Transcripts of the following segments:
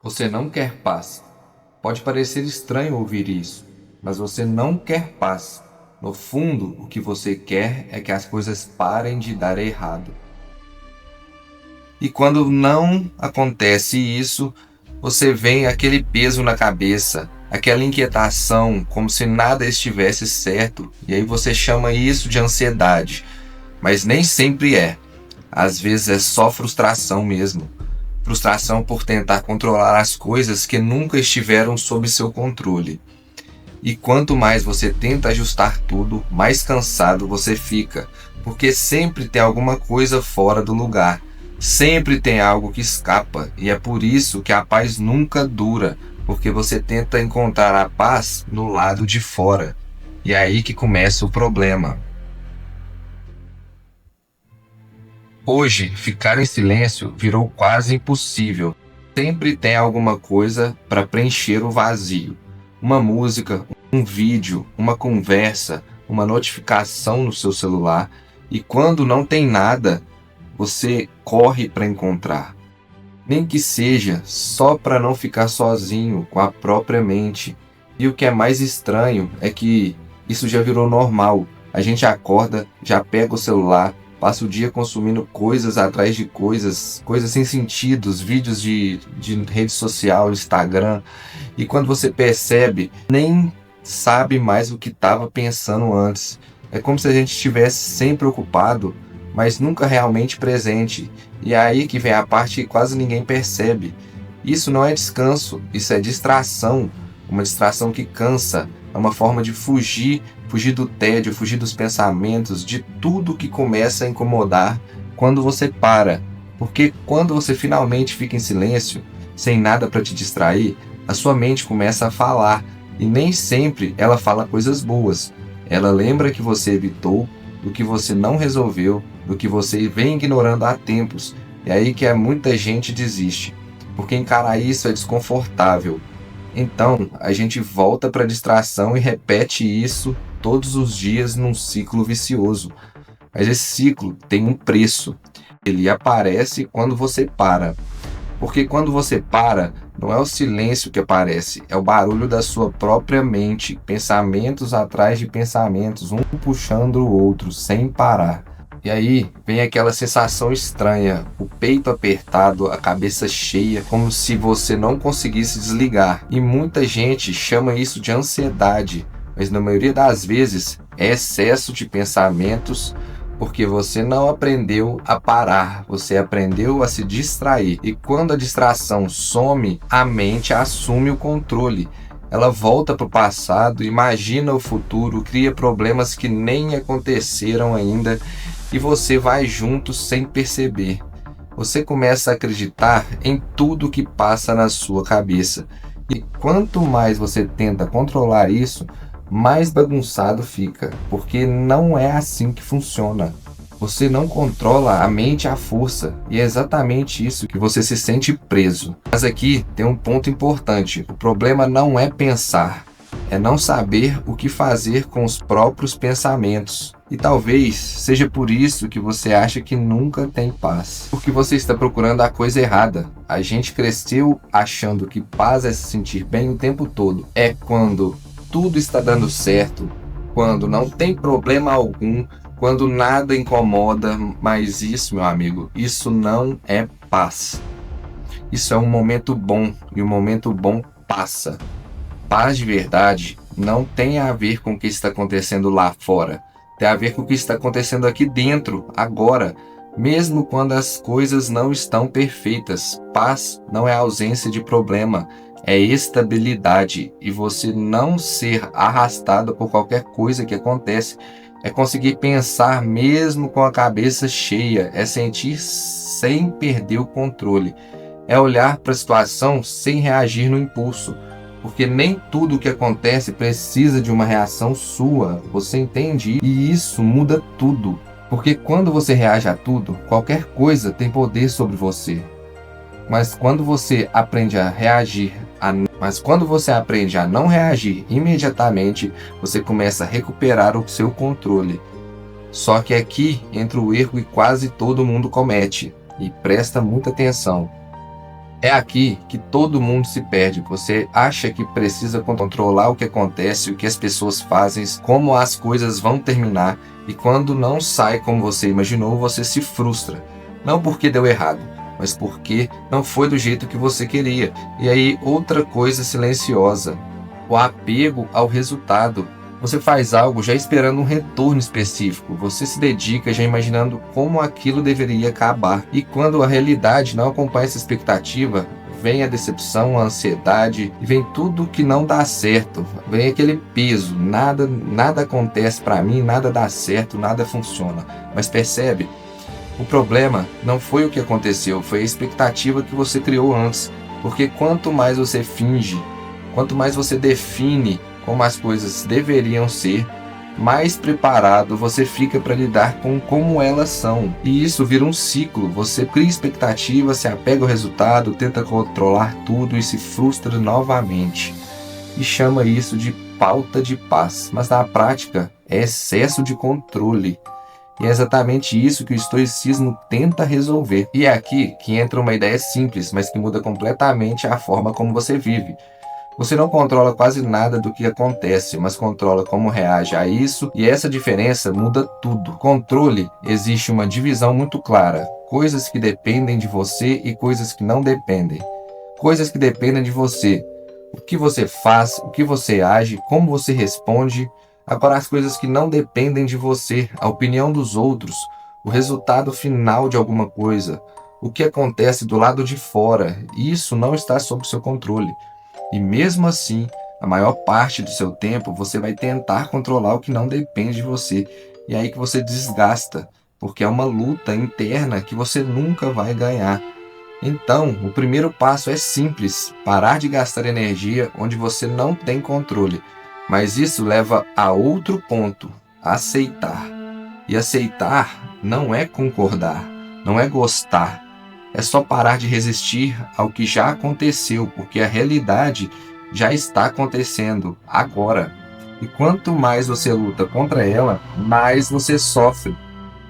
Você não quer paz. Pode parecer estranho ouvir isso, mas você não quer paz. No fundo, o que você quer é que as coisas parem de dar errado. E quando não acontece isso, você vem aquele peso na cabeça, aquela inquietação, como se nada estivesse certo, e aí você chama isso de ansiedade. Mas nem sempre é. Às vezes é só frustração mesmo. Frustração por tentar controlar as coisas que nunca estiveram sob seu controle. E quanto mais você tenta ajustar tudo, mais cansado você fica, porque sempre tem alguma coisa fora do lugar. Sempre tem algo que escapa, e é por isso que a paz nunca dura, porque você tenta encontrar a paz no lado de fora. E é aí que começa o problema. Hoje, ficar em silêncio virou quase impossível. Sempre tem alguma coisa para preencher o vazio. Uma música, um vídeo, uma conversa, uma notificação no seu celular. E quando não tem nada, você corre para encontrar. Nem que seja só para não ficar sozinho com a própria mente. E o que é mais estranho é que isso já virou normal. A gente acorda, já pega o celular, passa o dia consumindo coisas atrás de coisas, coisas sem sentidos, vídeos de rede social, Instagram. E quando você percebe, nem sabe mais o que estava pensando antes. É como se a gente estivesse sempre ocupado, mas nunca realmente presente. E é aí que vem a parte que quase ninguém percebe. Isso não é descanso, isso é distração. Uma distração que cansa, é uma forma de fugir do tédio, fugir dos pensamentos, de tudo que começa a incomodar quando você para. Porque quando você finalmente fica em silêncio, sem nada para te distrair, a sua mente começa a falar. E nem sempre ela fala coisas boas. Ela lembra que você evitou, do que você não resolveu, do que você vem ignorando há tempos. É aí que muita gente desiste, porque encarar isso é desconfortável. Então, a gente volta para a distração e repete isso todos os dias num ciclo vicioso. Mas esse ciclo tem um preço. Ele aparece quando você para. Porque quando você para, não é o silêncio que aparece, é o barulho da sua própria mente, pensamentos atrás de pensamentos, um puxando o outro, sem parar. E aí vem aquela sensação estranha, o peito apertado, a cabeça cheia, como se você não conseguisse desligar. E muita gente chama isso de ansiedade, mas na maioria das vezes é excesso de pensamentos, porque você não aprendeu a parar, você aprendeu a se distrair. E quando a distração some, a mente assume o controle. Ela volta para o passado, imagina o futuro, cria problemas que nem aconteceram ainda e você vai junto sem perceber. Você começa a acreditar em tudo que passa na sua cabeça. E quanto mais você tenta controlar isso, mais bagunçado fica, porque não é assim que funciona. Você não controla a mente à força, e é exatamente isso que você se sente preso. Mas aqui tem um ponto importante: o problema não é pensar, é não saber o que fazer com os próprios pensamentos. E talvez seja por isso que você acha que nunca tem paz, porque você está procurando a coisa errada. A gente cresceu achando que paz é se sentir bem o tempo todo. É quando tudo está dando certo, quando não tem problema algum, quando nada incomoda. Mas isso, meu amigo, isso não é paz. Isso é um momento bom, e o momento bom passa. Paz de verdade não tem a ver com o que está acontecendo lá fora. Tem a ver com o que está acontecendo aqui dentro, agora. Mesmo quando as coisas não estão perfeitas. Paz não é ausência de problema, é estabilidade. E você não ser arrastado por qualquer coisa que acontece. É conseguir pensar mesmo com a cabeça cheia. É sentir sem perder o controle. É olhar para a situação sem reagir no impulso. Porque nem tudo o que acontece precisa de uma reação sua. Você entende? E isso muda tudo. Porque quando você reage a tudo, qualquer coisa tem poder sobre você. Mas quando você aprende a não reagir imediatamente, você começa a recuperar o seu controle. Só que aqui entra o erro que quase todo mundo comete. E presta muita atenção. É aqui que todo mundo se perde. Você acha que precisa controlar o que acontece, o que as pessoas fazem, como as coisas vão terminar, e quando não sai como você imaginou, você se frustra. Não porque deu errado, mas porque não foi do jeito que você queria. E aí, outra coisa silenciosa: o apego ao resultado. Você faz algo já esperando um retorno específico, você se dedica já imaginando como aquilo deveria acabar. E quando a realidade não acompanha essa expectativa, vem a decepção, a ansiedade e vem tudo que não dá certo. Vem aquele peso, nada acontece para mim, nada dá certo, nada funciona. Mas percebe? O problema não foi o que aconteceu, foi a expectativa que você criou antes. Porque quanto mais você finge, quanto mais você define como as coisas deveriam ser, mais preparado você fica para lidar com como elas são. E isso vira um ciclo. Você cria expectativa, se apega ao resultado, tenta controlar tudo e se frustra novamente. E chama isso de falta de paz. Mas na prática é excesso de controle. E é exatamente isso que o estoicismo tenta resolver. E é aqui que entra uma ideia simples, mas que muda completamente a forma como você vive. Você não controla quase nada do que acontece, mas controla como reage a isso, e essa diferença muda tudo. Controle, existe uma divisão muito clara: coisas que dependem de você e coisas que não dependem. Coisas que dependem de você: o que você faz, o que você age, como você responde. Agora, as coisas que não dependem de você: a opinião dos outros, o resultado final de alguma coisa, o que acontece do lado de fora, isso não está sob seu controle. E mesmo assim, a maior parte do seu tempo você vai tentar controlar o que não depende de você. E é aí que você desgasta, porque é uma luta interna que você nunca vai ganhar. Então, o primeiro passo é simples: parar de gastar energia onde você não tem controle. Mas isso leva a outro ponto: aceitar. E aceitar não é concordar, não é gostar. É só parar de resistir ao que já aconteceu, porque a realidade já está acontecendo agora. E quanto mais você luta contra ela, mais você sofre.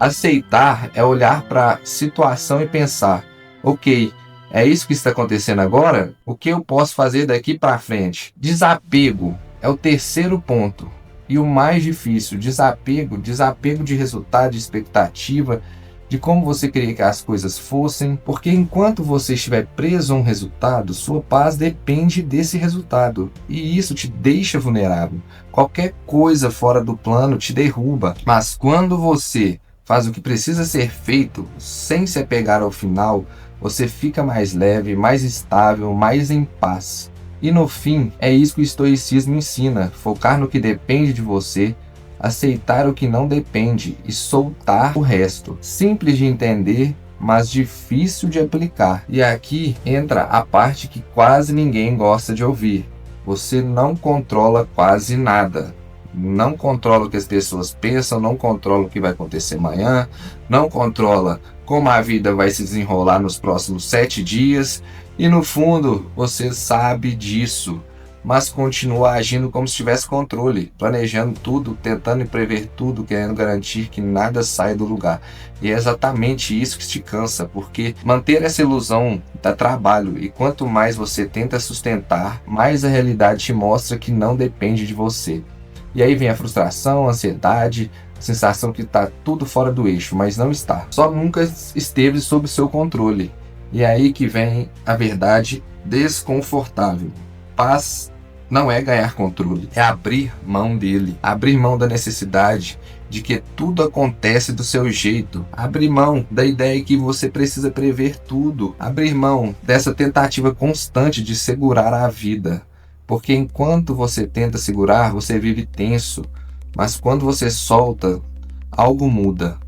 Aceitar é olhar para a situação e pensar: ok, é isso que está acontecendo agora? O que eu posso fazer daqui para frente? Desapego é o terceiro ponto. E o mais difícil: desapego de resultado, de expectativa, de como você queria que as coisas fossem, porque enquanto você estiver preso a um resultado, sua paz depende desse resultado, e isso te deixa vulnerável. Qualquer coisa fora do plano te derruba, mas quando você faz o que precisa ser feito, sem se apegar ao final, você fica mais leve, mais estável, mais em paz. E no fim, é isso que o estoicismo ensina: focar no que depende de você, aceitar o que não depende e soltar o resto. Simples de entender, mas difícil de aplicar. E aqui entra a parte que quase ninguém gosta de ouvir: você não controla quase nada. Não controla o que as pessoas pensam, não controla o que vai acontecer amanhã, não controla como a vida vai se desenrolar nos próximos 7 dias. E no fundo, você sabe disso, mas continua agindo como se tivesse controle, planejando tudo, tentando prever tudo, querendo garantir que nada saia do lugar. E é exatamente isso que te cansa, porque manter essa ilusão dá trabalho, e quanto mais você tenta sustentar, mais a realidade te mostra que não depende de você. E aí vem a frustração, a ansiedade, a sensação que está tudo fora do eixo, mas não está. Só nunca esteve sob seu controle. E é aí que vem a verdade desconfortável: paz não é ganhar controle, é abrir mão dele. Abrir mão da necessidade de que tudo acontece do seu jeito. Abrir mão da ideia que você precisa prever tudo. Abrir mão dessa tentativa constante de segurar a vida. Porque enquanto você tenta segurar, você vive tenso. Mas quando você solta, algo muda.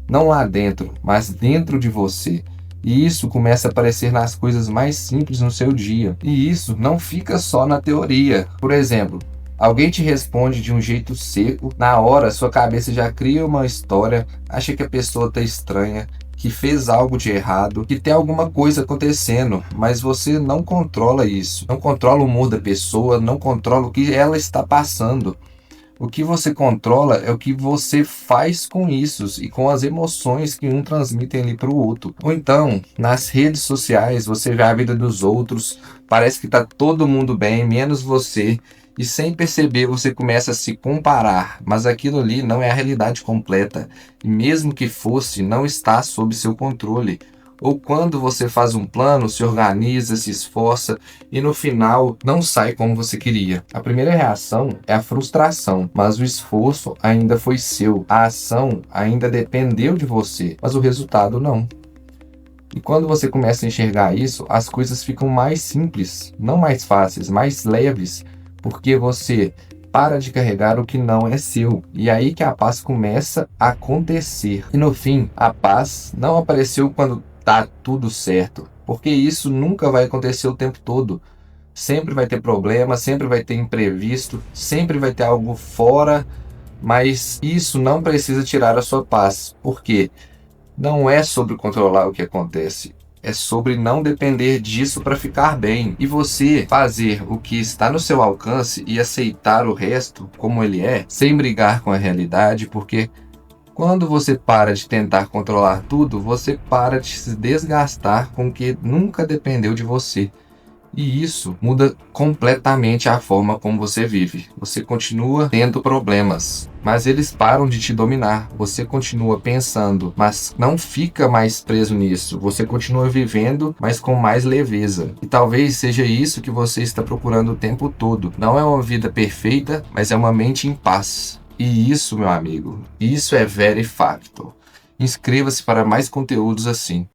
Não lá dentro, mas dentro de você. E isso começa a aparecer nas coisas mais simples no seu dia. E isso não fica só na teoria. Por exemplo, alguém te responde de um jeito seco, na hora sua cabeça já cria uma história, acha que a pessoa está estranha, que fez algo de errado, que tem alguma coisa acontecendo, mas você não controla isso. Não controla o humor da pessoa, não controla o que ela está passando. O que você controla é o que você faz com isso e com as emoções que um transmitem ali para o outro. Ou então, nas redes sociais, você vê a vida dos outros, parece que tá todo mundo bem, menos você, e sem perceber você começa a se comparar, mas aquilo ali não é a realidade completa, e mesmo que fosse, não está sob seu controle. Ou quando você faz um plano, se organiza, se esforça e no final não sai como você queria. A primeira reação é a frustração, mas o esforço ainda foi seu. A ação ainda dependeu de você, mas o resultado não. E quando você começa a enxergar isso, as coisas ficam mais simples, não mais fáceis, mais leves, porque você para de carregar o que não é seu. E aí que a paz começa a acontecer. E no fim, a paz não apareceu quando tá tudo certo, porque isso nunca vai acontecer o tempo todo. Sempre vai ter problema, sempre vai ter imprevisto, sempre vai ter algo fora, mas isso não precisa tirar a sua paz, porque não é sobre controlar o que acontece. É sobre não depender disso para ficar bem. E você fazer o que está no seu alcance e aceitar o resto como ele é, sem brigar com a realidade, porque quando você para de tentar controlar tudo, você para de se desgastar com o que nunca dependeu de você. E isso muda completamente a forma como você vive. Você continua tendo problemas, mas eles param de te dominar. Você continua pensando, mas não fica mais preso nisso. Você continua vivendo, mas com mais leveza. E talvez seja isso que você está procurando o tempo todo. Não é uma vida perfeita, mas é uma mente em paz. E isso, meu amigo, isso é Verifactor. Inscreva-se para mais conteúdos assim.